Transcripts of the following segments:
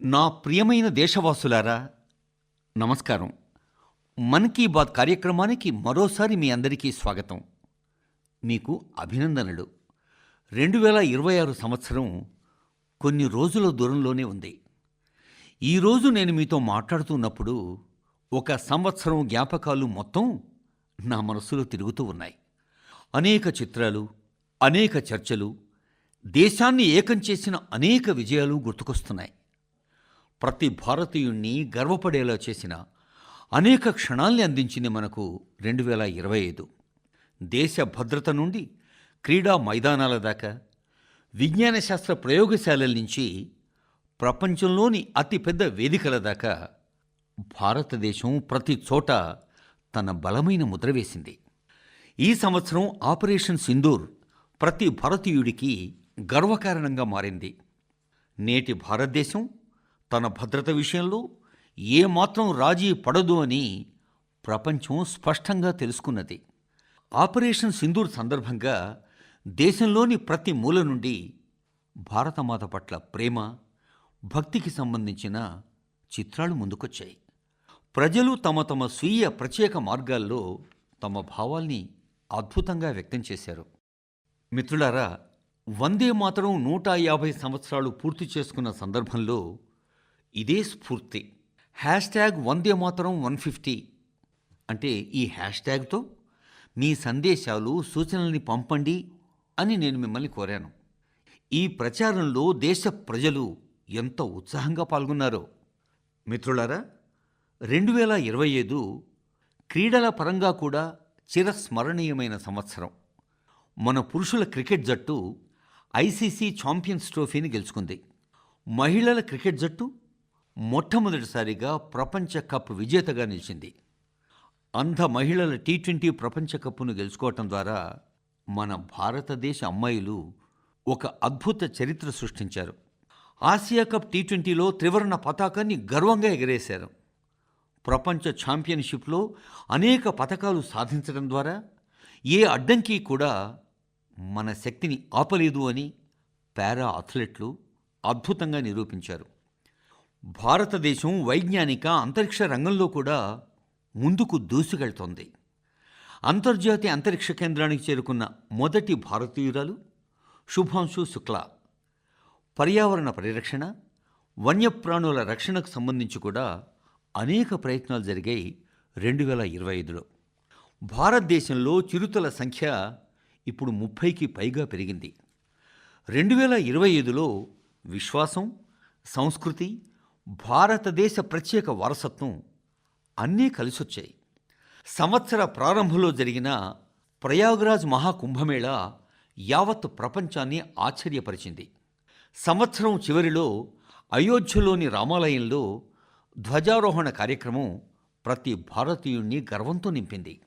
నా ప్రియమైన దేశవాసులారా, నమస్కారం. మన్ కీ బాత్ కార్యక్రమానికి మరోసారి మీ అందరికీ స్వాగతం. మీకు అభినందనలు. 2026 సంవత్సరం కొన్ని రోజుల దూరంలోనే ఉంది. ఈరోజు నేను మీతో మాట్లాడుతున్నప్పుడు ఒక సంవత్సరం జ్ఞాపకాలు మొత్తం నా మనసులో తిరుగుతూ ఉన్నాయి. అనేక చిత్రాలు, అనేక చర్చలు, దేశాన్ని ఏకం చేసిన అనేక విజయాలు గుర్తుకొస్తున్నాయి. ప్రతి భారతీయుణ్ణి గర్వపడేలా చేసిన అనేక క్షణాల్ని అందించింది మనకు 2025. దేశ భద్రత నుండి క్రీడా మైదానాల దాకా, విజ్ఞాన శాస్త్ర ప్రయోగశాలల నుంచి ప్రపంచంలోని అతిపెద్ద వేదికల దాకా భారతదేశం ప్రతి చోట తన బలమైన ముద్ర వేసింది. ఈ సంవత్సరం ఆపరేషన్ సింధూర్ ప్రతి భారతీయుడికి గర్వకారణంగా మారింది. నేటి భారతదేశం తన భద్రత విషయంలో ఏమాత్రం రాజీ పడదు అని ప్రపంచం స్పష్టంగా తెలుసుకున్నది. ఆపరేషన్ సింధూర్ సందర్భంగా దేశంలోని ప్రతి మూల నుండి భారతమాత పట్ల ప్రేమ, భక్తికి సంబంధించిన చిత్రాలు ముందుకొచ్చాయి. ప్రజలు తమ తమ స్వీయ ప్రత్యేక మార్గాల్లో తమ భావాల్ని అద్భుతంగా వ్యక్తం చేశారు. మిత్రులారా, వందే మాతరం 150 సంవత్సరాలు పూర్తి చేసుకున్న సందర్భంలో ఇదే స్ఫూర్తి వందే మాతరం 150 అంటే ఈ హ్యాష్ట్యాగ్తో మీ సందేశాలు, సూచనల్ని పంపండి అని నేను మిమ్మల్ని కోరాను. ఈ ప్రచారంలో దేశ ప్రజలు ఎంత ఉత్సాహంగా పాల్గొన్నారో. మిత్రులారా, 2025 క్రీడల పరంగా కూడా చిరస్మరణీయమైన సంవత్సరం. మన పురుషుల క్రికెట్ జట్టు ఐసీసీ ఛాంపియన్స్ ట్రోఫీని గెలుచుకుంది. మహిళల క్రికెట్ జట్టు మొట్టమొదటిసారిగా ప్రపంచ కప్ విజేతగా నిలిచింది. అంధ మహిళల T20 ప్రపంచ కప్ను గెలుచుకోవటం ద్వారా మన భారతదేశ అమ్మాయిలు ఒక అద్భుత చరిత్ర సృష్టించారు. ఆసియా కప్ T20లో త్రివర్ణ పతాకాన్ని గర్వంగా ఎగరేశారు. ప్రపంచ ఛాంపియన్షిప్లో అనేక పతకాలు సాధించడం ద్వారా ఏ అడ్డంకి కూడా మన శక్తిని ఆపలేదు అని పారా అథ్లెట్లు అద్భుతంగా నిరూపించారు. భారతదేశం వైజ్ఞానిక అంతరిక్ష రంగంలో కూడా ముందుకు దూసుకెళ్తోంది. అంతర్జాతీయ అంతరిక్ష కేంద్రానికి చేరుకున్న మొదటి భారతీయురాలు శుభాంశు శుక్లా. పర్యావరణ పరిరక్షణ, వన్యప్రాణుల రక్షణకు సంబంధించి కూడా అనేక ప్రయత్నాలు జరిగాయి 2025లో. భారతదేశంలో చిరుతల సంఖ్య ఇప్పుడు 30కి పైగా పెరిగింది. 2025లో విశ్వాసం, సంస్కృతి, భారతదేశ ప్రత్యేక వారసత్వం అన్నీ కలిసొచ్చాయి. సంవత్సర ప్రారంభంలో జరిగిన ప్రయాగ్రాజ్ మహాకుంభమేళా యావత్ ప్రపంచాన్ని ఆశ్చర్యపరిచింది. సంవత్సరం చివరిలో అయోధ్యలోని రామాలయంలో ధ్వజారోహణ కార్యక్రమం ప్రతి భారతీయుణ్ణి గర్వంతో నింపింది.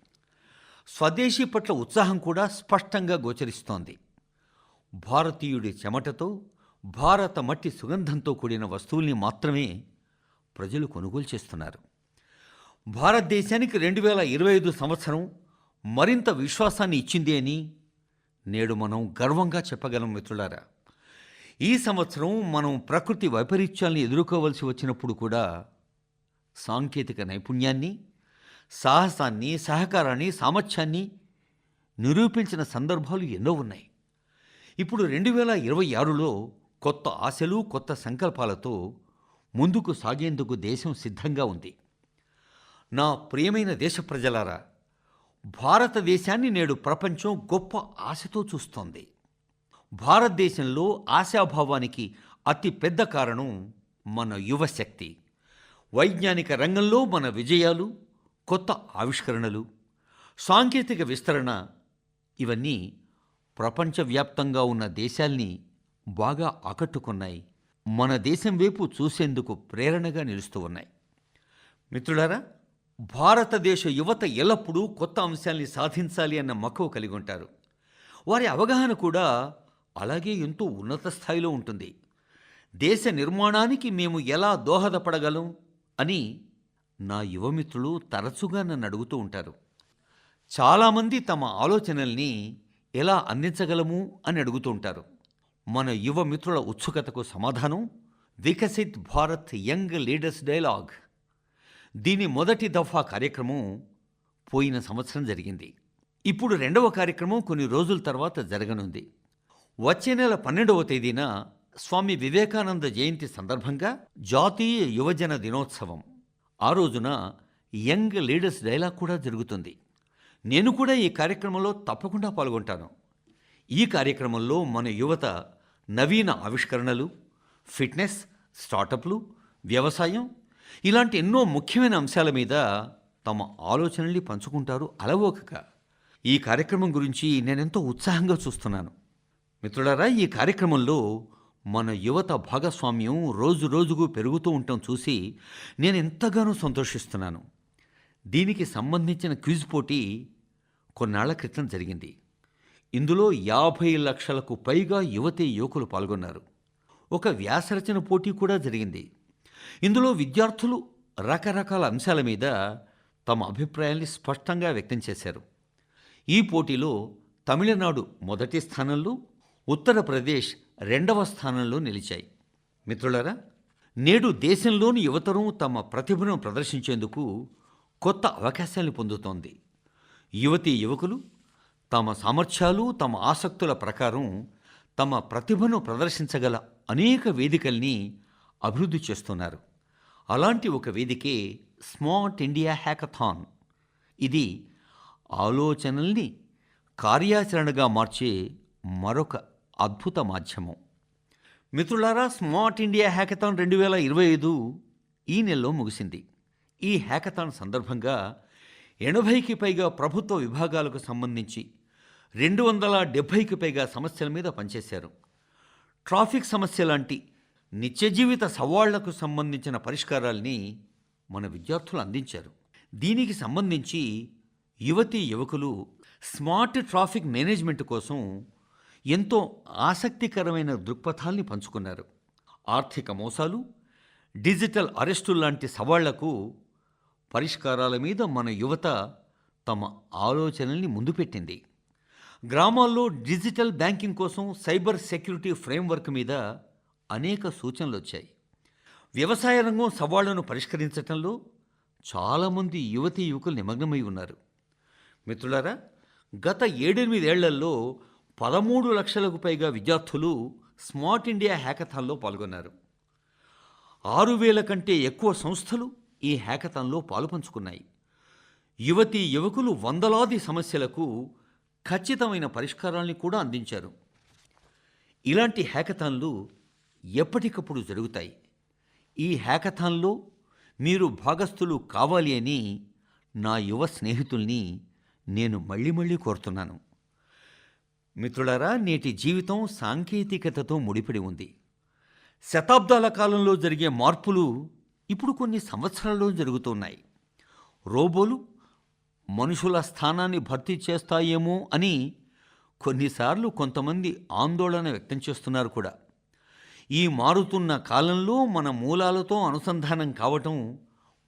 స్వదేశీ పట్ల ఉత్సాహం కూడా స్పష్టంగా గోచరిస్తోంది. భారతీయుడి చెమటతో, భారత మట్టి సుగంధంతో కూడిన వస్తువుల్ని మాత్రమే ప్రజలు కొనుగోలు చేస్తున్నారు. భారతదేశానికి 2025 సంవత్సరం మరింత విశ్వాసాన్ని ఇచ్చింది అని నేడు మనం గర్వంగా చెప్పగలం. మిత్రులారా, ఈ సంవత్సరం మనం ప్రకృతి వైపరీత్యాల్ని ఎదుర్కోవలసి వచ్చినప్పుడు కూడా సాంకేతిక నైపుణ్యాన్ని, సాహసాన్ని, సహకారాన్ని, సామర్థ్యాన్ని నిరూపించిన సందర్భాలు ఎన్నో ఉన్నాయి. ఇప్పుడు 2026లో కొత్త ఆశలు, కొత్త సంకల్పాలతో ముందుకు సాగేందుకు దేశం సిద్ధంగా ఉంది. నా ప్రియమైన దేశ ప్రజలారా, భారతదేశాన్ని నేడు ప్రపంచం గొప్ప ఆశతో చూస్తోంది. భారతదేశంలో ఆశాభావానికి అతి పెద్ద కారణం మన యువశక్తి. వైజ్ఞానిక రంగంలో మన విజయాలు, కొత్త ఆవిష్కరణలు, సాంకేతిక విస్తరణ ఇవన్నీ ప్రపంచవ్యాప్తంగా ఉన్న దేశాల్ని బాగా ఆకట్టుకున్నాయి. మన దేశం వైపు చూసేందుకు ప్రేరణగా నిలుస్తూ ఉన్నాయి. మిత్రులారా, భారతదేశ యువత ఎల్లప్పుడూ కొత్త అంశాల్ని సాధించాలి అన్న మక్కువ కలిగి ఉంటారు. వారి అవగాహన కూడా అలాగే ఎంతో ఉన్నత స్థాయిలో ఉంటుంది. దేశ నిర్మాణానికి మేము ఎలా దోహదపడగలం అని నా యువమిత్రులు తరచుగా నన్ను అడుగుతూ ఉంటారు. చాలామంది తమ ఆలోచనల్ని ఎలా అందించగలము అని అడుగుతూ ఉంటారు. మన యువ మిత్రుల ఉత్సుకతకు సమాధానం Viksit Bharat young leaders dialogue. దీని మొదటి దఫా కార్యక్రమం పోయిన సంవత్సరం జరిగింది. ఇప్పుడు రెండవ కార్యక్రమం కొన్ని రోజుల తర్వాత జరగనుంది. వచ్చే నెల 12వ తేదీన స్వామి వివేకానంద జయంతి సందర్భంగా జాతీయ యువజన దినోత్సవం. ఆ రోజున యంగ్ లీడర్స్ డైలాగ్ కూడా జరుగుతుంది. నేను కూడా ఈ కార్యక్రమంలో తప్పకుండా పాల్గొంటాను. ఈ కార్యక్రమంలో మన యువత నవీన ఆవిష్కరణలు, ఫిట్నెస్, స్టార్టప్లు, వ్యవసాయం ఇలాంటి ఎన్నో ముఖ్యమైన అంశాల మీద తమ ఆలోచనల్ని పంచుకుంటారు అలవోకక. ఈ కార్యక్రమం గురించి నేనెంతో ఉత్సాహంగా చూస్తున్నాను. మిత్రులారా, ఈ కార్యక్రమంలో మన యువత భాగస్వామ్యం రోజు రోజుకు పెరుగుతూ ఉండటం చూసి నేను ఎంతగానో సంతోషిస్తున్నాను. దీనికి సంబంధించిన క్విజ్ పోటీ కొన్నాళ్ల క్రితం జరిగింది. ఇందులో 50 లక్షలకు పైగా యువతీ యువకులు పాల్గొన్నారు. ఒక వ్యాసరచన పోటీ కూడా జరిగింది. ఇందులో విద్యార్థులు రకరకాల అంశాల మీద తమ అభిప్రాయాల్ని స్పష్టంగా వ్యక్తం చేశారు. ఈ పోటీలో తమిళనాడు మొదటి స్థానంలో, ఉత్తరప్రదేశ్ 2వ స్థానంలో నిలిచాయి. మిత్రులారా, నేడు దేశంలోని యువతరం తమ ప్రతిభను ప్రదర్శించేందుకు కొత్త అవకాశాలను పొందుతోంది. యువతీ యువకులు తమ సామర్థ్యాలు, తమ ఆసక్తుల ప్రకారం తమ ప్రతిభను ప్రదర్శించగల అనేక వేదికల్ని అభివృద్ధి చేస్తున్నారు. అలాంటి ఒక వేదికే స్మార్ట్ ఇండియా హ్యాకథాన్. ఇది ఆలోచనల్ని కార్యాచరణగా మార్చే మరొక అద్భుత మాధ్యమం. మిత్రులారా, స్మార్ట్ ఇండియా హ్యాకథాన్ 2025 ఈ నెలలో ముగిసింది. ఈ హ్యాకథాన్ సందర్భంగా 80కి పైగా ప్రభుత్వ విభాగాలకు సంబంధించి 270కి పైగా సమస్యల మీద పనిచేశారు. ట్రాఫిక్ సమస్య లాంటి నిత్య జీవిత సవాళ్లకు సంబంధించిన పరిష్కారాల్ని మన విద్యార్థులు అందించారు. దీనికి సంబంధించి యువతీ యువకులు స్మార్ట్ ట్రాఫిక్ మేనేజ్మెంట్ కోసం ఎంతో ఆసక్తికరమైన దృక్పథాల్ని పంచుకున్నారు. ఆర్థిక మోసాలు, డిజిటల్ అరెస్టులు లాంటి సవాళ్లకు పరిష్కారాల మీద మన యువత తమ ఆలోచనల్ని ముందుపెట్టింది. గ్రామాల్లో డిజిటల్ బ్యాంకింగ్ కోసం సైబర్ సెక్యూరిటీ ఫ్రేమ్వర్క్ మీద అనేక సూచనలు వచ్చాయి. వ్యవసాయ రంగం సవాళ్లను పరిష్కరించడంలో చాలామంది యువతీ యువకులు నిమగ్నమై ఉన్నారు. మిత్రులారా, గత 7-8 ఏళ్లలో 13 లక్షలకు పైగా విద్యార్థులు స్మార్ట్ ఇండియా హ్యాకథాన్లో పాల్గొన్నారు. 6,000 కంటే ఎక్కువ సంస్థలు ఈ హ్యాకథాన్లో పాలుపంచుకున్నాయి. యువతీ యువకులు వందలాది సమస్యలకు ఖచ్చితమైన పరిష్కారాల్ని కూడా అందించారు. ఇలాంటి హ్యాకథాన్లు ఎప్పటికప్పుడు జరుగుతాయి. ఈ హ్యాకథాన్లో మీరు భాగస్థులు కావాలి అని నా యువ స్నేహితుల్ని నేను మళ్ళీ కోరుతున్నాను. మిత్రులారా, నేటి జీవితం సాంకేతికతతో ముడిపడి ఉంది. శతాబ్దాల కాలంలో జరిగే మార్పులు ఇప్పుడు కొన్ని సంవత్సరాల్లో జరుగుతున్నాయి. రోబోలు మనుషుల స్థానాన్ని భర్తీ చేస్తాయేమో అని కొన్నిసార్లు కొంతమంది ఆందోళన వ్యక్తం చేస్తున్నారు కూడా. ఈ మారుతున్న కాలంలో మన మూలాలతో అనుసంధానం కావటం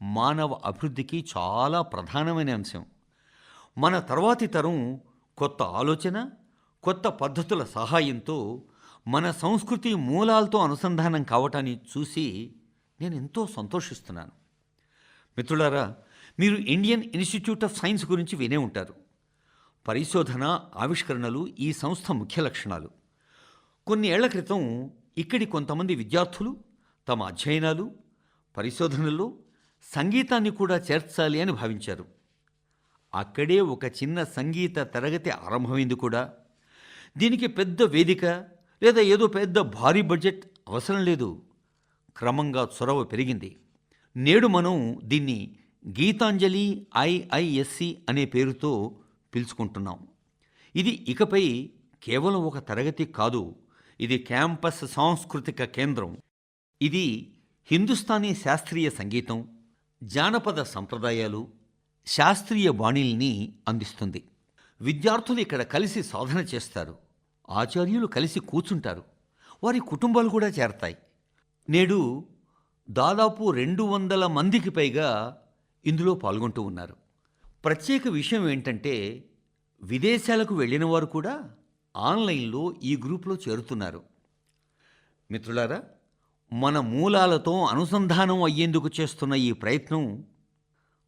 మానవ అభివృద్ధికి చాలా ప్రధానమైన అంశం. మన తర్వాతి తరం కొత్త ఆలోచన, కొత్త పద్ధతుల సహాయంతో మన సంస్కృతి మూలాలతో అనుసంధానం కావటాన్ని చూసి నేను ఎంతో సంతోషిస్తున్నాను. మిత్రులారా, మీరు ఇండియన్ ఇన్స్టిట్యూట్ ఆఫ్ సైన్స్ గురించి వినే ఉంటారు. పరిశోధన, ఆవిష్కరణలు ఈ సంస్థ ముఖ్య లక్షణాలు. కొన్ని ఏళ్ల క్రితం ఇక్కడి కొంతమంది విద్యార్థులు తమ అధ్యయనాలు, పరిశోధనల్లో సంగీతాన్ని కూడా చేర్చాలి అని భావించారు. అక్కడే ఒక చిన్న సంగీత తరగతి ఆరంభమైంది కూడా. దీనికి పెద్ద వేదిక లేదా ఏదో పెద్ద భారీ బడ్జెట్ అవసరం లేదు. క్రమంగా చొరవ పెరిగింది. నేడు మనం దీన్ని గీతాంజలి ఐఐఎస్సి అనే పేరుతో పిలుచుకుంటున్నాం. ఇది ఇకపై కేవలం ఒక తరగతి కాదు, ఇది క్యాంపస్ సాంస్కృతిక కేంద్రం. ఇది హిందుస్థానీ శాస్త్రీయ సంగీతం, జానపద సంప్రదాయాలు, శాస్త్రీయ బాణీల్ని అందిస్తుంది. విద్యార్థులు ఇక్కడ కలిసి సాధన చేస్తారు. ఆచార్యులు కలిసి కూర్చుంటారు. వారి కుటుంబాలు కూడా చేరతాయి. నేడు దాదాపు 200 మందికి పైగా ఇందులో పాల్గొంటూ ఉన్నారు. ప్రత్యేక విషయం ఏంటంటే విదేశాలకు వెళ్ళిన వారు కూడా ఆన్లైన్లో ఈ గ్రూప్లో చేరుతున్నారు. మిత్రులారా, మన మూలాలతో అనుసంధానం అయ్యేందుకు చేస్తున్న ఈ ప్రయత్నం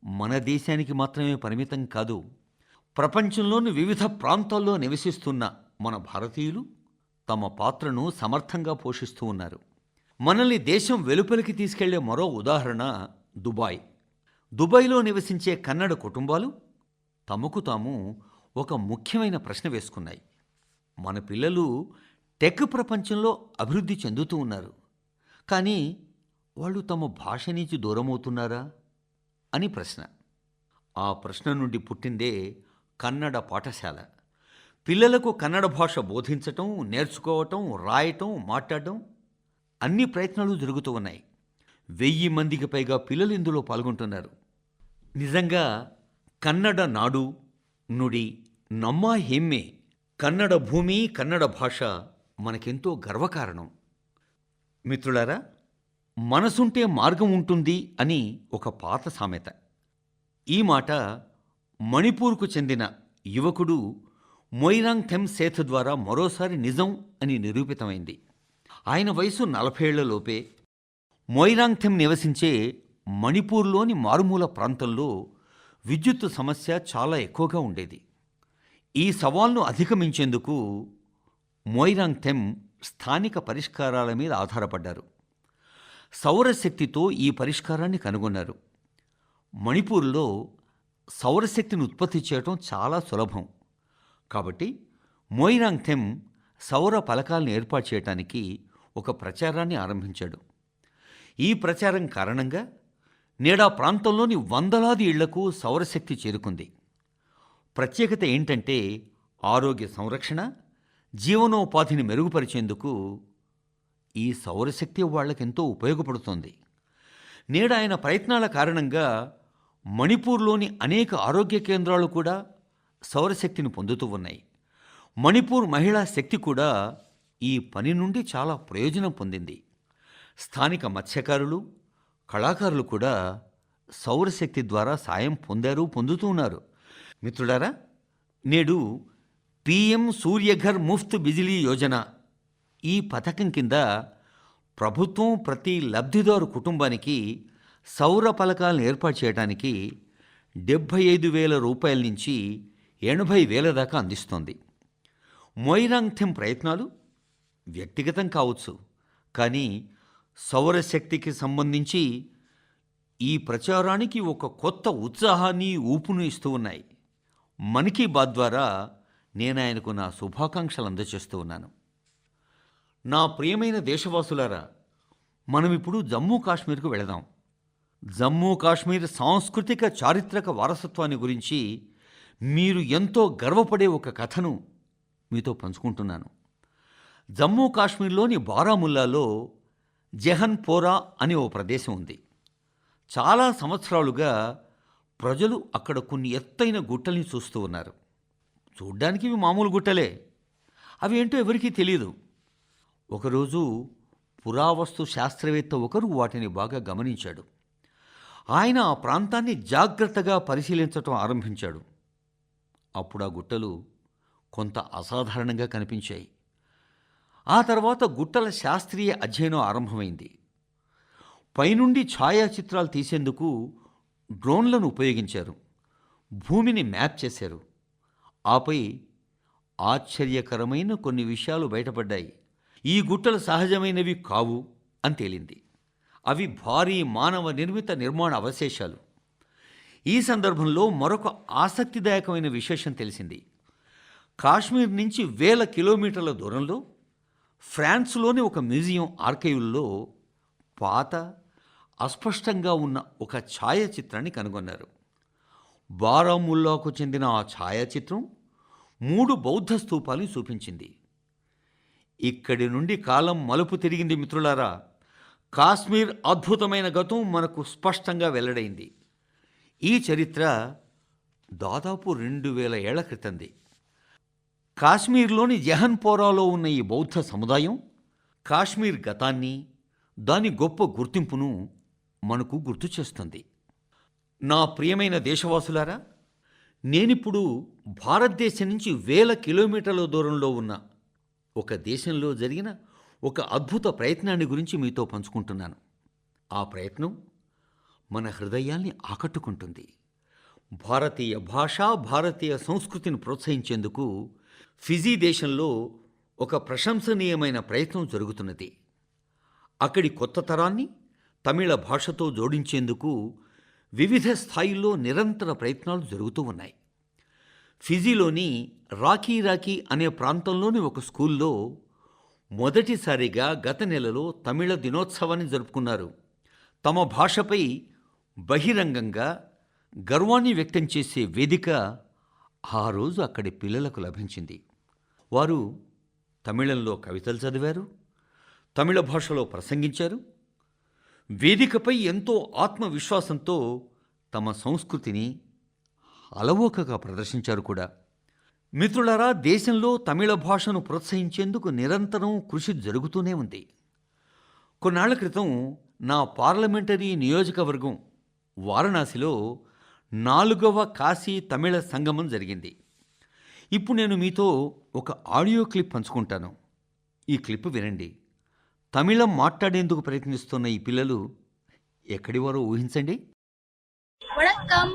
మన దేశానికి మాత్రమే పరిమితం కాదు. ప్రపంచంలోని వివిధ ప్రాంతాల్లో నివసిస్తున్న మన భారతీయులు తమ పాత్రను సమర్థంగా పోషిస్తూ ఉన్నారు. మనల్ని దేశం వెలుపలికి తీసుకెళ్లే మరో ఉదాహరణ దుబాయ్. దుబాయ్లో నివసించే కన్నడ కుటుంబాలు తమకు తాము ఒక ముఖ్యమైన ప్రశ్న వేసుకున్నాయి. మన పిల్లలు టెక్ ప్రపంచంలో అభివృద్ధి చెందుతూ ఉన్నారు, కానీ వాళ్ళు తమ భాష నుంచి దూరమవుతున్నారా అని ప్రశ్న. ఆ ప్రశ్న నుండి పుట్టిందే కన్నడ పాఠశాల. పిల్లలకు కన్నడ భాష బోధించటం, నేర్చుకోవటం, రాయటం, మాట్లాడటం అన్ని ప్రయత్నాలు జరుగుతూ ఉన్నాయి. 1000 మందికి పైగా పిల్లలు ఇందులో పాల్గొంటున్నారు. నిజంగా కన్నడ నాడు నుడి నమ్మ హెమ్మె, కన్నడ భూమి, కన్నడ భాష మనకెంతో గర్వకారణం. మిత్రులారా, మనసుంటే మార్గం ఉంటుంది అని ఒక పాత సామెత. ఈ మాట మణిపూర్కు చెందిన యువకుడు మొయిరాంగ్ థెమ్ సేథ్ ద్వారా మరోసారి నిజం అని నిరూపితమైంది. ఆయన వయసు 40 ఏళ్ల లోపే. మొయిరాంగ్ థెమ్ నివసించే మణిపూర్లోని మారుమూల ప్రాంతంలో విద్యుత్తు సమస్య చాలా ఎక్కువగా ఉండేది. ఈ సవాల్ను అధిగమించేందుకు మొయిరాంగ్ థెమ్ స్థానిక పరిష్కారాల మీద ఆధారపడ్డారు. సౌరశక్తితో ఈ పరిష్కారాన్ని కనుగొన్నారు. మణిపూర్లో సౌరశక్తిని ఉత్పత్తి చేయడం చాలా సులభం. కాబట్టి మొయిరాంగ్ థెమ్ సౌర పలకాలను ఏర్పాటు చేయడానికి ఒక ప్రచారాన్ని ఆరంభించాడు. ఈ ప్రచారం కారణంగా నేడా ప్రాంతంలోని వందలాది ఇళ్లకు సౌరశక్తి చేరుకుంది. ప్రత్యేకత ఏంటంటే ఆరోగ్య సంరక్షణ, జీవనోపాధిని మెరుగుపరిచేందుకు ఈ సౌరశక్తి వాళ్ళకెంతో ఉపయోగపడుతోంది. నేడు ఆయన ప్రయత్నాల కారణంగా మణిపూర్లోని అనేక ఆరోగ్య కేంద్రాలు కూడా సౌరశక్తిని పొందుతూ ఉన్నాయి. మణిపూర్ మహిళా శక్తి కూడా ఈ పని నుండి చాలా ప్రయోజనం పొందింది. స్థానిక మత్స్యకారులు, కళాకారులు కూడా సౌరశక్తి ద్వారా సాయం పొందుతూ ఉన్నారు. మిత్రులారా, నేడు PM సూర్యఘర్ ముఫ్త్ బిజిలీ యోజన ఈ పథకం కింద ప్రభుత్వం ప్రతి లబ్ధిదారు కుటుంబానికి సౌర పలకాలను ఏర్పాటు చేయడానికి 75,000 రూపాయల నుంచి 80,000 దాకా అందిస్తోంది. మొయిరాంగ్ థెమ్ ప్రయత్నాలు వ్యక్తిగతం కావచ్చు, కానీ సౌరశక్తికి సంబంధించి ఈ ప్రచారానికి ఒక కొత్త ఉత్సాహాన్ని, ఊపును ఇస్తూ ఉన్నాయి. మన్ కీ బాత్ ద్వారా నేను ఆయనకు నా శుభాకాంక్షలు అందజేస్తూ ఉన్నాను. నా ప్రియమైన దేశవాసులారా, మనమిప్పుడు జమ్మూ కాశ్మీర్కు వెళదాం. జమ్మూ కాశ్మీర్ సాంస్కృతిక చారిత్రక వారసత్వాన్ని గురించి మీరు ఎంతో గర్వపడే ఒక కథను మీతో పంచుకుంటున్నాను. జమ్మూ కాశ్మీర్లోని బారాముల్లాలో జెహన్పోరా అనే ఓ ప్రదేశం ఉంది. చాలా సంవత్సరాలుగా ప్రజలు అక్కడ కొన్ని ఎత్తైన గుట్టల్ని చూస్తూ ఉన్నారు. చూడ్డానికి ఇవి మామూలు గుట్టలే, అవి ఏంటో ఎవరికీ తెలియదు. ఒకరోజు పురావస్తు శాస్త్రవేత్త ఒకరు వాటిని బాగా గమనించాడు. ఆయన ఆ ప్రాంతాన్ని జాగ్రత్తగా పరిశీలించటం ఆరంభించాడు. అప్పుడు ఆ గుట్టలు కొంత అసాధారణంగా కనిపించాయి. ఆ తర్వాత గుట్టల శాస్త్రీయ అధ్యయనం ఆరంభమైంది. పైనుండి ఛాయాచిత్రాలు తీసేందుకు డ్రోన్లను ఉపయోగించారు. భూమిని మ్యాప్ చేశారు. ఆపై ఆశ్చర్యకరమైన కొన్ని విషయాలు బయటపడ్డాయి. ఈ గుట్టలు సహజమైనవి కావు అని తేలింది. అవి భారీ మానవ నిర్మిత నిర్మాణ అవశేషాలు. ఈ సందర్భంలో మరొక ఆసక్తిదాయకమైన విశేషం తెలిసింది. కాశ్మీర్ నుంచి 1000 కిలోమీటర్ల దూరంలో ఫ్రాన్స్లోని ఒక మ్యూజియం ఆర్కైవ్లో పాత, అస్పష్టంగా ఉన్న ఒక ఛాయాచిత్రాన్ని కనుగొన్నారు. బారాముల్లాకు చెందిన ఆ ఛాయాచిత్రం 3 బౌద్ధ స్తూపాలను చూపించింది. ఇక్కడి నుండి కాలం మలుపు తిరిగింది మిత్రులారా. కాశ్మీర్ అద్భుతమైన గతం మనకు స్పష్టంగా వెల్లడైంది. ఈ చరిత్ర దాదాపు 2000 ఏళ్ల క్రితంది. కాశ్మీర్లోని జెహన్పోరాలో ఉన్న ఈ బౌద్ధ సముదాయం కాశ్మీర్ గతాన్ని, దాని గొప్ప గుర్తింపును మనకు గుర్తు చేస్తుంది. నా ప్రియమైన దేశవాసులారా, నేనిప్పుడు భారతదేశం నుంచి 1000 కిలోమీటర్ల దూరంలో ఉన్న ఒక దేశంలో జరిగిన ఒక అద్భుత ప్రయత్నాన్ని గురించి మీతో పంచుకుంటున్నాను. ఆ ప్రయత్నం మన హృదయాల్ని ఆకట్టుకుంటుంది. భారతీయ భాష, భారతీయ సంస్కృతిని ప్రోత్సహించేందుకు ఫిజీ దేశంలో ఒక ప్రశంసనీయమైన ప్రయత్నం జరుగుతున్నది. అక్కడి కొత్త తరాన్ని తమిళ భాషతో జోడించేందుకు వివిధ స్థాయిల్లో నిరంతర ప్రయత్నాలు జరుగుతూ ఉన్నాయి. ఫిజీలోని రాకీ అనే ప్రాంతంలోని ఒక స్కూల్లో మొదటిసారిగా గత నెలలో తమిళ దినోత్సవాన్ని జరుపుకున్నారు. తమ భాషపై బహిరంగంగా గర్వాన్ని వ్యక్తం చేసే వేదిక ఆ రోజు అక్కడి పిల్లలకు లభించింది. వారు తమిళంలో కవితలు చదివారు, తమిళ భాషలో ప్రసంగించారు. వేదికపై ఎంతో ఆత్మవిశ్వాసంతో తమ సంస్కృతిని అలవోకగా ప్రదర్శించారు కూడా. మిత్రులారా, దేశంలో తమిళ భాషను ప్రోత్సహించేందుకు నిరంతరం కృషి జరుగుతూనే ఉంది. కొన్నాళ్ల క్రితం నా పార్లమెంటరీ నియోజకవర్గం వారణాసిలో 4వ కాశీ తమిళ సంగమం జరిగింది. ఇప్పుడు నేను మీతో ఒక ఆడియో క్లిప్ పంచుకుంటాను. ఈ క్లిప్ వినండి. తమిళం మాట్లాడేందుకు ప్రయత్నిస్తున్న ఈ పిల్లలు ఎక్కడివారో ఊహించండి. வணக்கம்.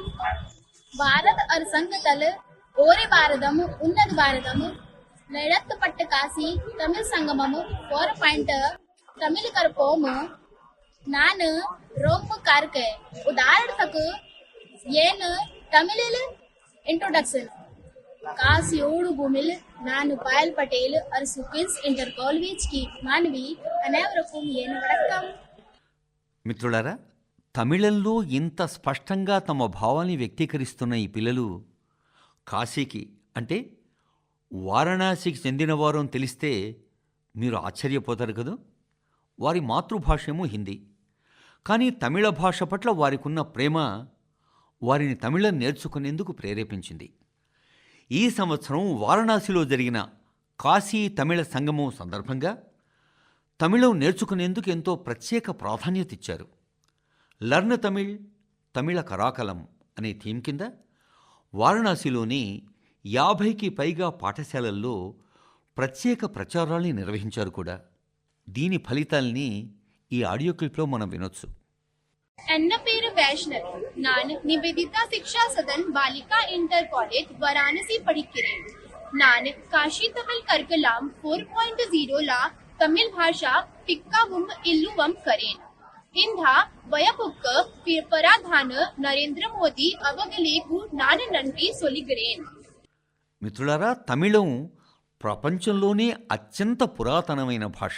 பாரத அரசாங்கத்தால் ஓரே பாரதம் உன்னத பாரதம் நடத்தப்பட்ட காசி தமிழ் சங்கமம் 4 தமிழ் கற்போம் நான் ரொம்ப கற்க உதாரணத்துக்கு ஏன்னு தமிழில் ಇಂಟ್ರೊಡಕ್ಷನ್ ಕಾಸಿಯೋಡು ಭೂಮಿಲ್ ನಾನು ಪಾಯಲ್ ಪಟೇಲ್ ಅರಸು ಕ್ವೀನ್ಸ್ ಇಂಟರ್ ಕಾಲೇಜ್ కి మానవి అనేవరకు ఏను వడకం. మిత్రులారా, తమిళంలో ఇంత స్పష్టంగా తమ భావాన్ని వ్యక్తీకరిస్తున్న ఈ పిల్లలు కాశీకి అంటే వారణాసికి చెందినవారు అని తెలిస్తే మీరు ఆశ్చర్యపోతారు కదా. వారి మాతృభాష ఏమో హిందీ, కానీ తమిళ భాష పట్ల వారికున్న ప్రేమ వారిని తమిళం నేర్చుకునేందుకు ప్రేరేపించింది. ఈ సంవత్సరం వారణాసిలో జరిగిన కాశీ తమిళ సంగమం సందర్భంగా తమిళం నేర్చుకునేందుకు ఎంతో ప్రత్యేక ప్రాధాన్యత ఇచ్చారు. లర్న్ తమిళ్, తమిళ కరాకలం అనే థీమ్ కింద వారణాసిలోని 50కి పైగా పాఠశాలల్లో ప్రత్యేక ప్రచారాల్ని నిర్వహించారు కూడా. దీని ఫలితాల్ని ఈ ఆడియో క్లిప్లో మనం వినొచ్చు. ఎన్న పేరు వైష్ణవ్. நான் நிவேதிதா சிக்ஷா சதன் பாலிகா இன்டர் காலேஜ் வாரணாசி படிக்கிறேன். நான் காஷி தமிழ் கற்கலாம் 4.0 தமிழ் భాషా పిక్కவும் ఇల్లువం కరేన్. ఇంధ వయపుక్క ప్రధాన నరేంద్ర మోదీ అవగలేకు నాను నంటి సొలిగరేన్. మిత్రులారా, తమిళం ప్రపంచంలోనే అత్యంత పురాతనమైన భాష.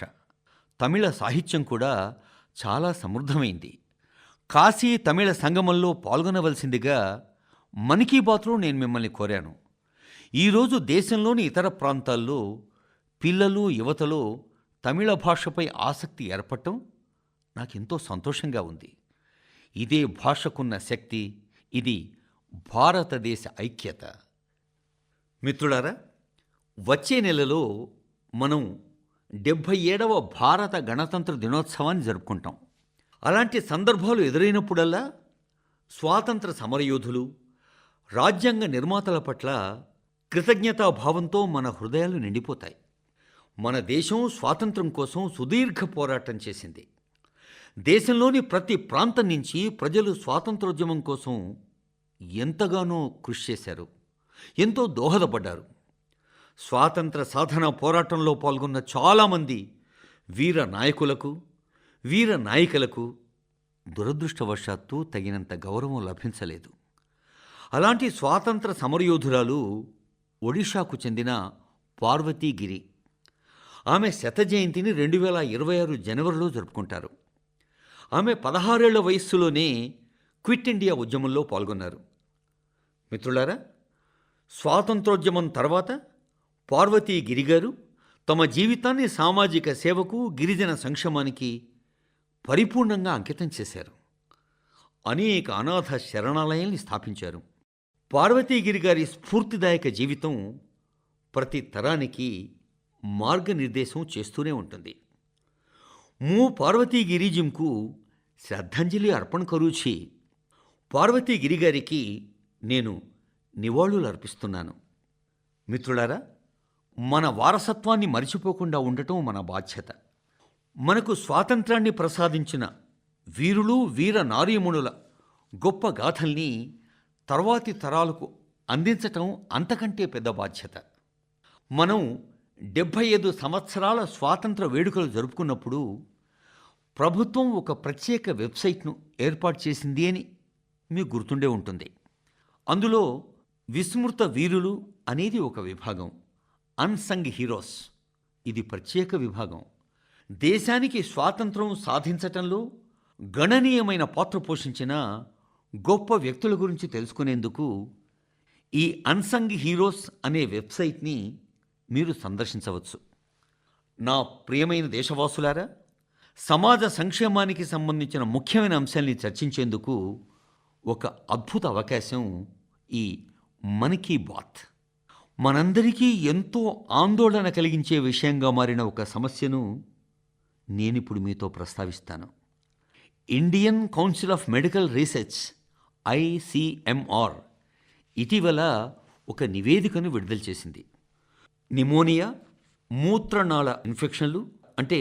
తమిళ సాహిత్యం కూడా చాలా సమృద్ధమైంది. కాశీ తమిళ సంగమంలో పాల్గొనవలసిందిగా మన్ కీ బాత్లో నేను మిమ్మల్ని కోరాను. ఈరోజు దేశంలోని ఇతర ప్రాంతాల్లో పిల్లలు, యువతలో తమిళ భాషపై ఆసక్తి ఏర్పడటం నాకెంతో సంతోషంగా ఉంది. ఇదే భాషకున్న శక్తి, ఇది భారతదేశ ఐక్యత. మిత్రులారా, వచ్చే నెలలో మనం 77వ భారత గణతంత్ర దినోత్సవాన్ని జరుపుకుంటాం. అలాంటి సందర్భాలు ఎదురైనప్పుడల్లా స్వాతంత్ర సమరయోధులు, రాజ్యాంగ నిర్మాతల పట్ల కృతజ్ఞతాభావంతో మన హృదయాలు నిండిపోతాయి. మన దేశం స్వాతంత్రం కోసం సుదీర్ఘ పోరాటం చేసింది. దేశంలోని ప్రతి ప్రాంతం నుంచి ప్రజలు స్వాతంత్రోద్యమం కోసం ఎంతగానో కృషి చేశారు, ఎంతో దోహదపడ్డారు. స్వాతంత్ర సాధన పోరాటంలో పాల్గొన్న చాలామంది వీర నాయకులకు, వీర నాయికలకు దురదృష్టవశాత్తు తగినంత గౌరవం లభించలేదు. అలాంటి స్వాతంత్ర సమరయోధురాలు ఒడిషాకు చెందిన పార్వతీ గిరి. ఆమె శత జయంతిని 2026 జనవరిలో జరుపుకుంటారు. ఆమె 16 ఏళ్ల వయస్సులోనే క్విట్ ఇండియా ఉద్యమంలో పాల్గొన్నారు. మిత్రులారా, స్వాతంత్రోద్యమం తర్వాత పార్వతీ గిరిగారు తమ జీవితాన్ని సామాజిక సేవకు, గిరిజన సంక్షేమానికి పరిపూర్ణంగా అంకితం చేశారు. అనేక అనాథ శరణాలయాల్ని స్థాపించారు. పార్వతీగిరి గారి స్ఫూర్తిదాయక జీవితం ప్రతి తరానికి మార్గనిర్దేశం చేస్తూనే ఉంటుంది. ମୁଁ పార్వతీగిరిజీంకు శ్రద్ధాంజలి అర్పణ కరుచి. పార్వతీగిరి గారికి నేను నివాళులు అర్పిస్తున్నాను. మిత్రులారా, మన వారసత్వాన్ని మరిచిపోకుండా ఉండటం మన బాధ్యత. మనకు స్వాతంత్రాన్ని ప్రసాదించిన వీరులు వీర నారీమణుల గొప్ప గాథల్ని తర్వాతి తరాలకు అందించటం అంతకంటే పెద్ద బాధ్యత. మనం 75 సంవత్సరాల స్వాతంత్ర వేడుకలు జరుపుకున్నప్పుడు ప్రభుత్వం ఒక ప్రత్యేక వెబ్సైట్ను ఏర్పాటు చేసింది అని మీకు గుర్తుండే ఉంటుంది. అందులో విస్మృత వీరులు అనేది ఒక విభాగం, అన్సంగ్ హీరోస్ ఇది ప్రత్యేక విభాగం. దేశానికి స్వాతంత్రం సాధించటంలో గణనీయమైన పాత్ర పోషించిన గొప్ప వ్యక్తుల గురించి తెలుసుకునేందుకు ఈ అన్సంగ్ హీరోస్ అనే వెబ్సైట్ని మీరు సందర్శించవచ్చు. నా ప్రియమైన దేశవాసులారా, సమాజ సంక్షేమానికి సంబంధించిన ముఖ్యమైన అంశాల్ని చర్చించేందుకు ఒక అద్భుత అవకాశం ఈ మన్ కీ బాత్. మనందరికీ ఎంతో ఆందోళన కలిగించే విషయంగా మారిన ఒక సమస్యను నేనిప్పుడు మీతో ప్రస్తావిస్తాను. Indian Council of Medical Research ICMR ఇటీవల ఒక నివేదికను విడుదల చేసింది. నిమోనియా, మూత్రనాళ ఇన్ఫెక్షన్లు అంటే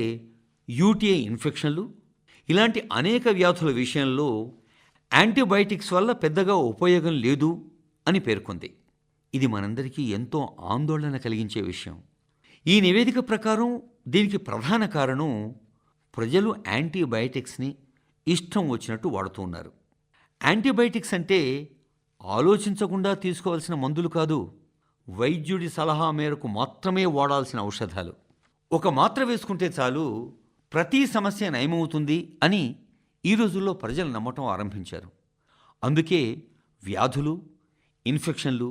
UTI ఇన్ఫెక్షన్లు ఇలాంటి అనేక వ్యాధుల విషయంలో యాంటీబయాటిక్స్ వల్ల పెద్దగా ఉపయోగం లేదు అని పేర్కొంది. ఇది మనందరికీ ఎంతో ఆందోళన కలిగించే విషయం. ఈ నివేదిక ప్రకారం దీనికి ప్రధాన కారణం ప్రజలు యాంటీబయాటిక్స్ని ఇష్టం వచ్చినట్టు వాడుతూ ఉన్నారు. యాంటీబయాటిక్స్ అంటే ఆలోచించకుండా తీసుకోవాల్సిన మందులు కాదు, వైద్యుడి సలహా మేరకు మాత్రమే వాడాల్సిన ఔషధాలు. ఒక మాత్ర వేసుకుంటే చాలు ప్రతి సమస్య నయమవుతుంది అని ఈ రోజుల్లో ప్రజలు నమ్మటం ఆరంభించారు. అందుకే వ్యాధులు, ఇన్ఫెక్షన్లు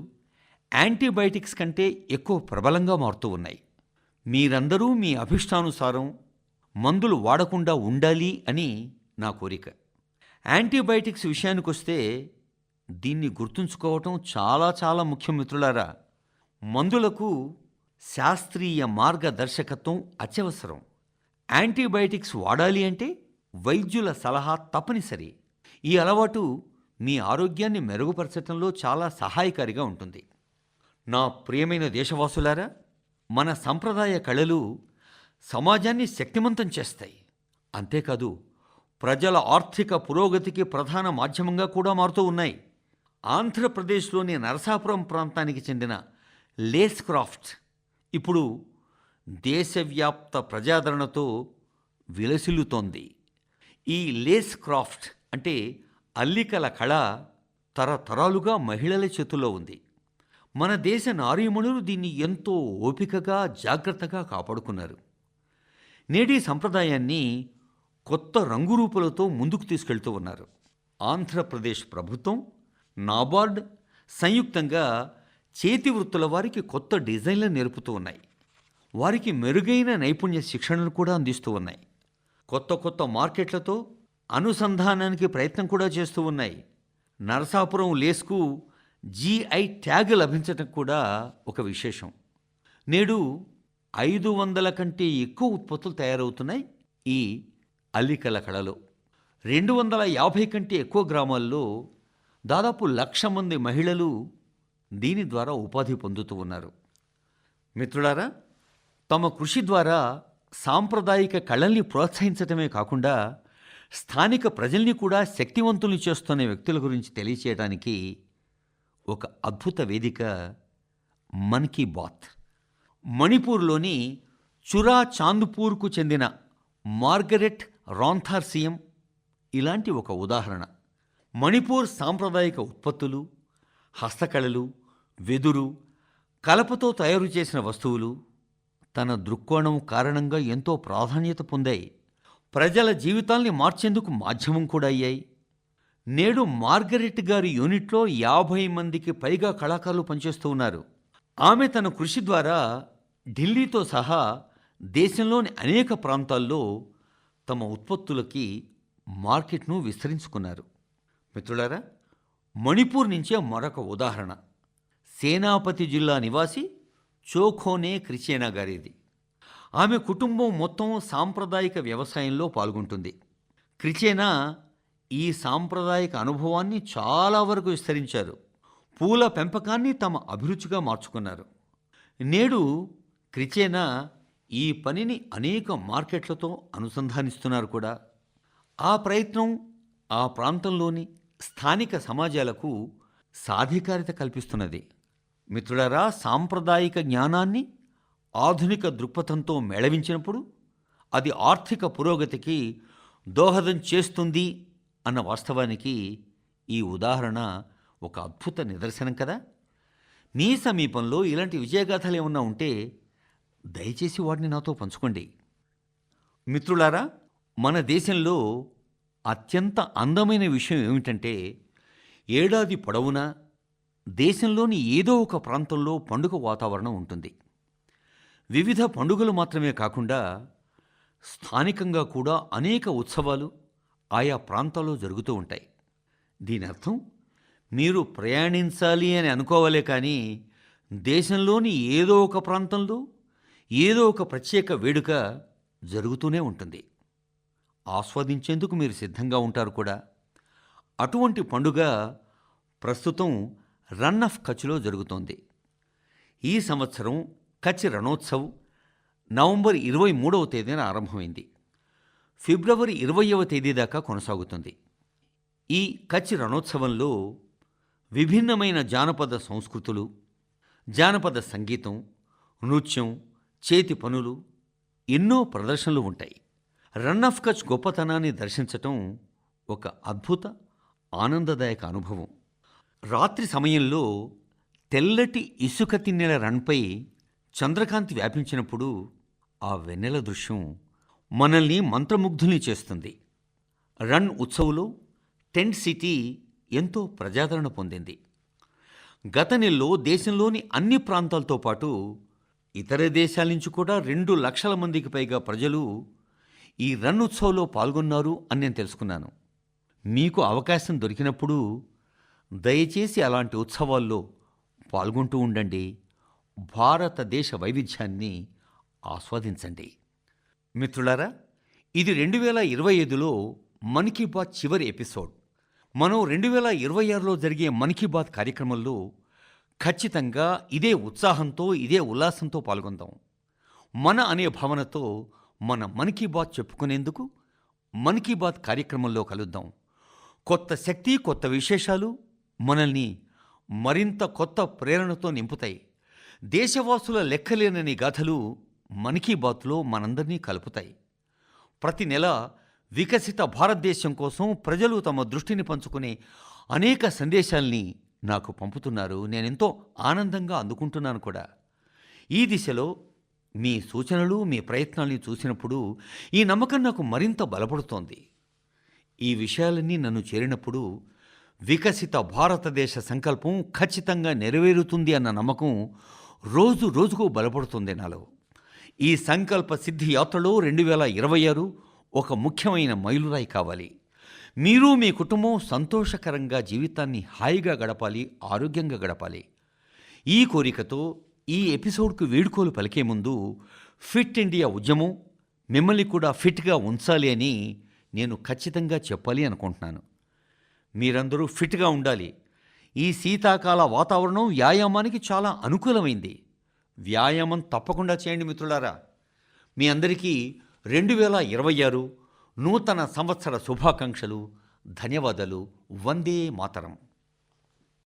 యాంటీబయాటిక్స్ కంటే ఎక్కువ ప్రబలంగా మారుతూ ఉన్నాయి. మీరందరూ మీ అభిష్టానుసారం మందులు వాడకుండా ఉండాలి అని నా కోరిక. యాంటీబయాటిక్స్ విషయానికొస్తే దీన్ని గుర్తుంచుకోవటం చాలా చాలా ముఖ్యం మిత్రులారా. మందులకు శాస్త్రీయ మార్గదర్శకత్వం అత్యవసరం. యాంటీబయాటిక్స్ వాడాలి అంటే వైద్యుల సలహా తప్పనిసరి. ఈ అలవాటు మీ ఆరోగ్యాన్ని మెరుగుపరచడంలో చాలా సహాయకారిగా ఉంటుంది. నా ప్రియమైన దేశవాసులారా, మన సంప్రదాయ కళలు సమాజాన్ని శక్తిమంతం చేస్తాయి. అంతేకాదు ప్రజల ఆర్థిక పురోగతికి ప్రధాన మాధ్యమంగా కూడా మారుతూ ఉన్నాయి. ఆంధ్రప్రదేశ్లోని నరసాపురం ప్రాంతానికి చెందిన లేస్ క్రాఫ్ట్ ఇప్పుడు దేశవ్యాప్త ప్రజాదరణతో విలసిల్లుతోంది. ఈ లేస్ క్రాఫ్ట్ అంటే అల్లికల కళ తరతరాలుగా మహిళల చేతుల్లో ఉంది. మన దేశ నారీమణులు దీన్ని ఎంతో ఓపికగా జాగ్రత్తగా కాపాడుకున్నారు. నేటి సంప్రదాయాన్ని కొత్త రంగురూపులతో ముందుకు తీసుకెళ్తూ ఉన్నారు. ఆంధ్రప్రదేశ్ ప్రభుత్వం, నాబార్డ్ సంయుక్తంగా చేతి వృత్తుల వారికి కొత్త డిజైన్లను నేర్పుతూ ఉన్నాయి. వారికి మెరుగైన నైపుణ్య శిక్షణను కూడా అందిస్తూ ఉన్నాయి. కొత్త కొత్త మార్కెట్లతో అనుసంధానానికి ప్రయత్నం కూడా చేస్తూ ఉన్నాయి. నరసాపురం లేస్కు GI ట్యాగ్ లభించటం కూడా ఒక విశేషం. నేడు 500 కంటే ఎక్కువ ఉత్పత్తులు తయారవుతున్నాయి ఈ అల్లికల కళలో. 250 కంటే ఎక్కువ గ్రామాల్లో దాదాపు 1,00,000 మంది మహిళలు దీని ద్వారా ఉపాధి పొందుతూ ఉన్నారు. మిత్రులారా, తమ కృషి ద్వారా సాంప్రదాయిక కళల్ని ప్రోత్సహించటమే కాకుండా స్థానిక ప్రజల్ని కూడా శక్తివంతులు చేస్తున్న వ్యక్తుల గురించి తెలియచేయడానికి ఒక అద్భుత వేదిక మన్ కీ బాత్. మణిపూర్లోని చురా చాంద్పూర్కు చెందిన మార్గరెట్ రాంథార్సియం ఇలాంటి ఒక ఉదాహరణ. మణిపూర్ సాంప్రదాయిక ఉత్పత్తులు, హస్తకళలు, వెదురు, కలపతో తయారు చేసిన వస్తువులు తన దృక్కోణం కారణంగా ఎంతో ప్రాధాన్యత పొందాయి. ప్రజల జీవితాల్ని మార్చేందుకు మాధ్యమం కూడా అయ్యాయి. నేడు మార్గరెట్ గారి యూనిట్లో 50 మందికి పైగా కళాకారులు పనిచేస్తూ ఉన్నారు. ఆమె తన కృషి ద్వారా ఢిల్లీతో సహా దేశంలోని అనేక ప్రాంతాల్లో తమ ఉత్పత్తులకి మార్కెట్ను విస్తరించుకున్నారు. మిత్రులారా, మణిపూర్ నుంచే మరొక ఉదాహరణ సేనాపతి జిల్లా నివాసి చోఖోనే క్రిచేనా గారిది. ఆమె కుటుంబం మొత్తం సాంప్రదాయిక వ్యవసాయంలో పాల్గొంటుంది. క్రిచేనా ఈ సాంప్రదాయిక అనుభవాన్ని చాలా వరకు విస్తరించారు. పూల పెంపకాన్ని తమ అభిరుచిగా మార్చుకున్నారు. నేడు క్రిచేనా ఈ పనిని అనేక మార్కెట్లతో అనుసంధానిస్తున్నారు కూడా. ఆ ప్రయత్నం ఆ ప్రాంతంలోని స్థానిక సమాజాలకు సాధికారిత కల్పిస్తున్నది. మిత్రులారా, సాంప్రదాయిక జ్ఞానాన్ని ఆధునిక దృక్పథంతో మేళవించినప్పుడు అది ఆర్థిక పురోగతికి దోహదం చేస్తుంది అన్న వాస్తవానికి ఈ ఉదాహరణ ఒక అద్భుత నిదర్శనం కదా. మీ సమీపంలో ఇలాంటి విజయగాథలు ఏమన్నా ఉంటే దయచేసి వాటిని నాతో పంచుకోండి. మిత్రులారా, మన దేశంలో అత్యంత అందమైన విషయం ఏమిటంటే, ఏడాది పొడవునా దేశంలోని ఏదో ఒక ప్రాంతంలో పండుగ వాతావరణం ఉంటుంది. వివిధ పండుగలు మాత్రమే కాకుండా స్థానికంగా కూడా అనేక ఉత్సవాలు ఆయా ప్రాంతాల్లో జరుగుతూ ఉంటాయి. దీని అర్థం మీరు ప్రయాణించాలి అని అనుకోవాలే కానీ దేశంలోని ఏదో ఒక ప్రాంతంలో ఏదో ఒక ప్రత్యేక వేడుక జరుగుతూనే ఉంటుంది. ఆస్వాదించేందుకు మీరు సిద్ధంగా ఉంటారు కూడా. అటువంటి పండుగ ప్రస్తుతం రన్ ఆఫ్ కచ్లో జరుగుతోంది. ఈ సంవత్సరం కచ్ రణోత్సవ్ నవంబర్ 23వ తేదీన ఆరంభమైంది. ఫిబ్రవరి 20వ తేదీ దాకా కొనసాగుతుంది. ఈ కచ్ రణోత్సవంలో విభిన్నమైన జానపద సంస్కృతులు, జానపద సంగీతం, నృత్యం, చేతి పనులు, ఎన్నో ప్రదర్శనలు ఉంటాయి. రన్ ఆఫ్ కచ్ గొప్పతనాన్ని దర్శించటం ఒక అద్భుత ఆనందదాయక అనుభవం. రాత్రి సమయంలో తెల్లటి ఇసుక తిన్నెల రన్పై చంద్రకాంతి వ్యాపించినప్పుడు ఆ వెన్నెల దృశ్యం మనల్ని మంత్రముగ్ధుల్ని చేస్తుంది. రన్ ఉత్సవ్లో టెంట్ సిటీ ఎంతో ప్రజాదరణ పొందింది. గత నెలలో దేశంలోని అన్ని ప్రాంతాలతో పాటు ఇతర దేశాల నుంచి కూడా 2 లక్షల మందికి పైగా ప్రజలు ఈ రన్ ఉత్సవ్లో పాల్గొన్నారు అని నేను తెలుసుకున్నాను. మీకు అవకాశం దొరికినప్పుడు దయచేసి అలాంటి ఉత్సవాల్లో పాల్గొంటూ ఉండండి. భారతదేశ వైవిధ్యాన్ని ఆస్వాదించండి. మిత్రులారా, ఇది 2025లో మన్ కీ బాత్ చివరి ఎపిసోడ్. మనం 2026లో జరిగే మన్ కీ బాత్ కార్యక్రమంలో ఖచ్చితంగా ఇదే ఉత్సాహంతో, ఇదే ఉల్లాసంతో పాల్గొందాం. మన అనే భావనతో మన మన్ కీ బాత్ చెప్పుకునేందుకు మన్ కీ బాత్ కార్యక్రమంలో కలుద్దాం. కొత్త శక్తి, కొత్త విశేషాలు మనల్ని మరింత కొత్త ప్రేరణతో నింపుతాయి. దేశవాసుల లెక్కలేనని గాథలు మన్ కీ బాత్లో మనందరినీ కలుపుతాయి. ప్రతి నెల వికసిత భారతదేశం కోసం ప్రజలు తమ దృష్టిని పంచుకునే అనేక సందేశాల్ని నాకు పంపుతున్నారు. నేనెంతో ఆనందంగా అందుకుంటున్నాను కూడా. ఈ దిశలో మీ సూచనలు, మీ ప్రయత్నాల్ని చూసినప్పుడు ఈ నమ్మకం నాకు మరింత బలపడుతోంది. ఈ విషయాలన్నీ నన్ను చేరినప్పుడు వికసిత భారతదేశ సంకల్పం ఖచ్చితంగా నెరవేరుతుంది అన్న నమ్మకం రోజు రోజుకు బలపడుతుంది నాలో. ఈ సంకల్ప సిద్ధి యాత్రలో 2026 ఒక ముఖ్యమైన మైలురాయి కావాలి. మీరు, మీ కుటుంబం సంతోషకరంగా జీవితాన్ని హాయిగా గడపాలి, ఆరోగ్యంగా గడపాలి. ఈ కోరికతో ఈ ఎపిసోడ్కు వీడ్కోలు పలికే ముందు ఫిట్ ఇండియా ఉద్యమం మిమ్మల్ని కూడా ఫిట్గా ఉంచాలి అని నేను ఖచ్చితంగా చెప్పాలి అనుకుంటున్నాను. మీరందరూ ఫిట్గా ఉండాలి. ఈ శీతాకాల వాతావరణం వ్యాయామానికి చాలా అనుకూలమైంది. వ్యాయామం తప్పకుండా చేయండి మిత్రులారా. మీ అందరికీ 2026 నూతన సంవత్సర శుభాకాంక్షలు. ధన్యవాదాలు. వందే మాతరం.